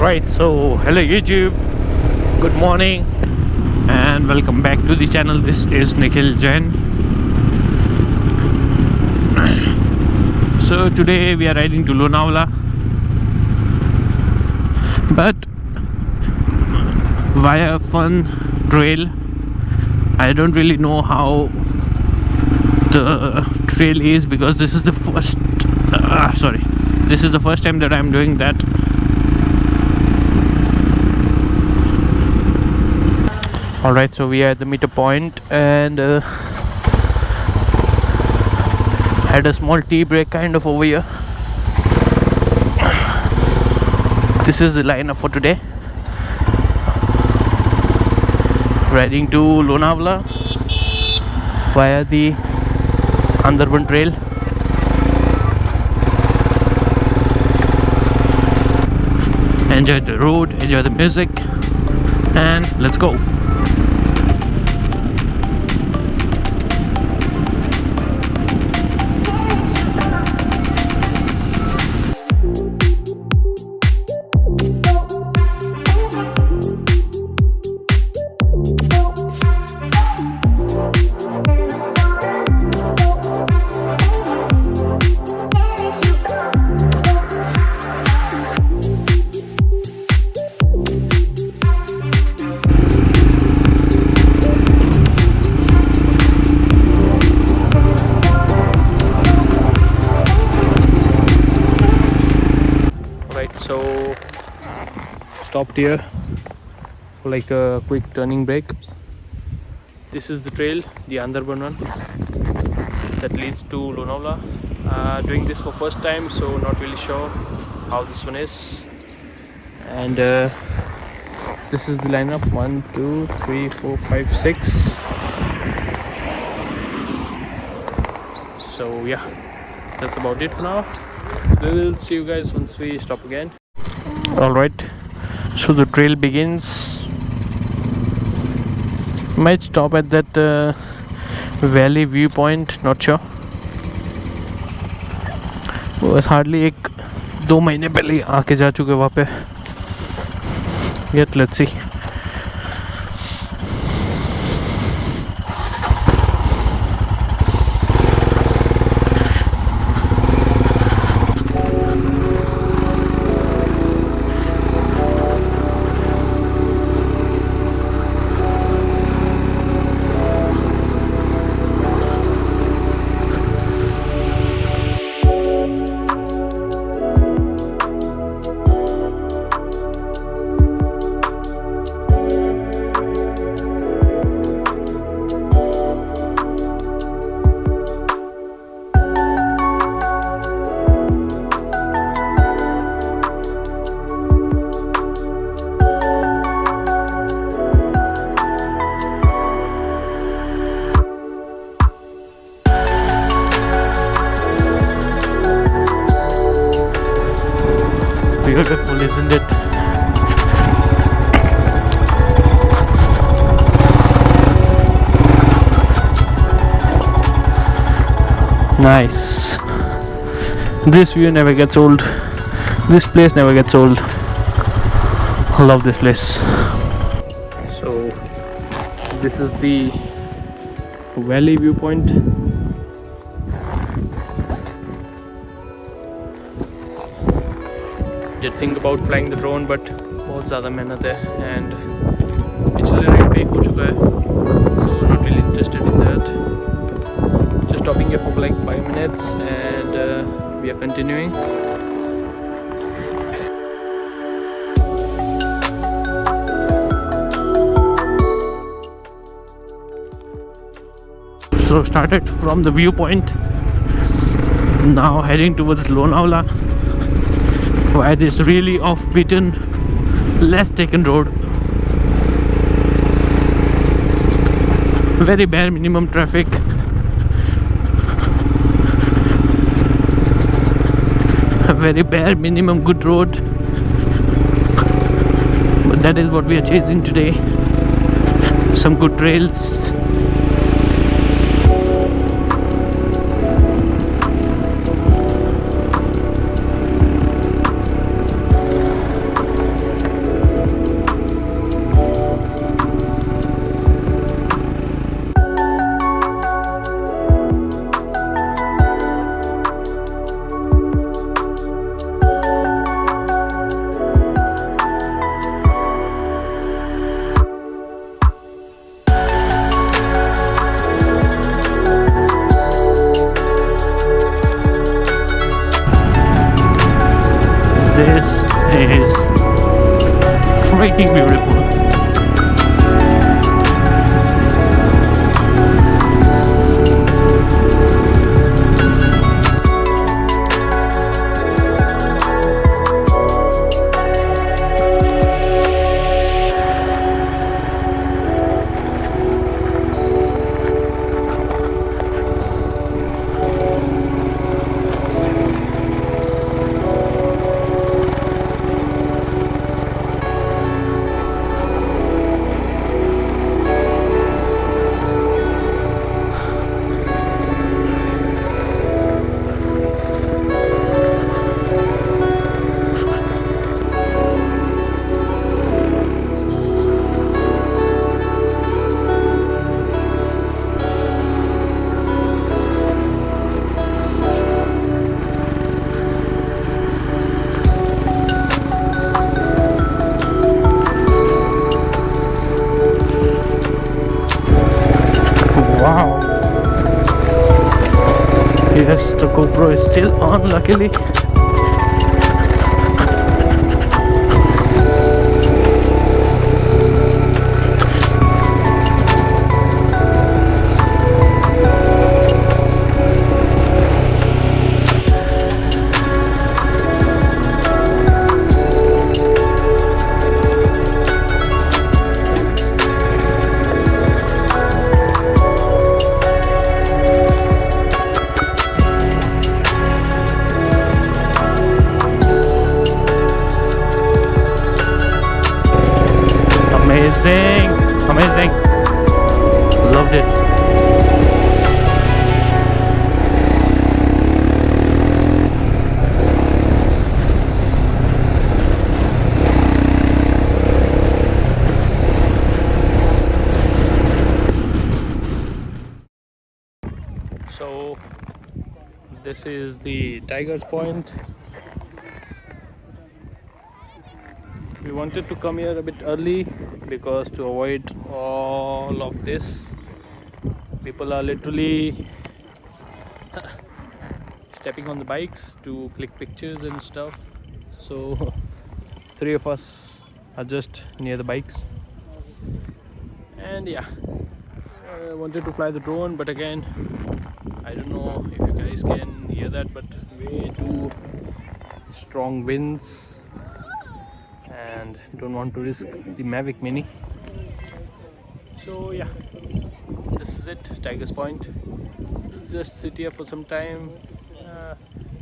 Right, so hello YouTube, good morning and welcome back to the channel. This is Nikhil Jain. So today we are riding to Lonavala, but via a fun trail. I don't really know how the trail is because this is the first this is the first time that I'm doing that. Alright, so we are at the meter point and had a small tea break kind of over here. This is the lineup for today. Riding to Lonavala via the Andarban trail. Enjoy the road, enjoy the music, and let's go. So stopped here for like a quick turning break. This is the trail, the Andarban one that leads to Lonavala. Doing this for first time, so not really sure how this one is. And this is the lineup: 1, 2, 3, 4, 5, 6. So yeah, that's about it for now. We will see you guys once we stop again. Alright, so the trail begins. Might stop at that valley viewpoint, not sure. बस hardly 1-2 महीने पहले आके जा चुके वहाँ पे. Yet let's see. Beautiful, isn't it? Nice. This view never gets old. This place never gets old. I love this place. So this is the valley viewpoint. Did think about flying the drone, but बहुत ज़्यादा मेहनत है and पिछले ride पे हो चुका है, so not really interested in that. Just stopping here for like 5 minutes and we are continuing. So started from the viewpoint, now heading towards Lonavala via this really off-beaten, less taken road. Very bare minimum traffic. A very bare minimum good road. But that is what we are chasing today. Some good trails. This is freaking beautiful. Wow. Yes, the GoPro is still on, luckily. Amazing, amazing, loved it. So this is the Tiger's Point. We wanted to come here a bit early because to avoid all of this, people are literally stepping on the bikes to click pictures and stuff. So three of us are just near the bikes, and yeah, I wanted to fly the drone, but again, I don't know if you guys can hear that, but way too strong winds, and don't want to risk the Mavic Mini. So yeah, this is it, Tiger's Point. Just sit here for some time.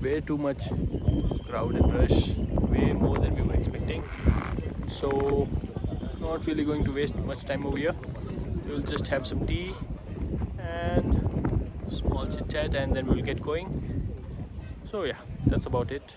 Way too much crowd and rush, way more than we were expecting. So not really going to waste much time over here. We'll just have some tea and small chit chat, and then we'll get going. So yeah, that's about it.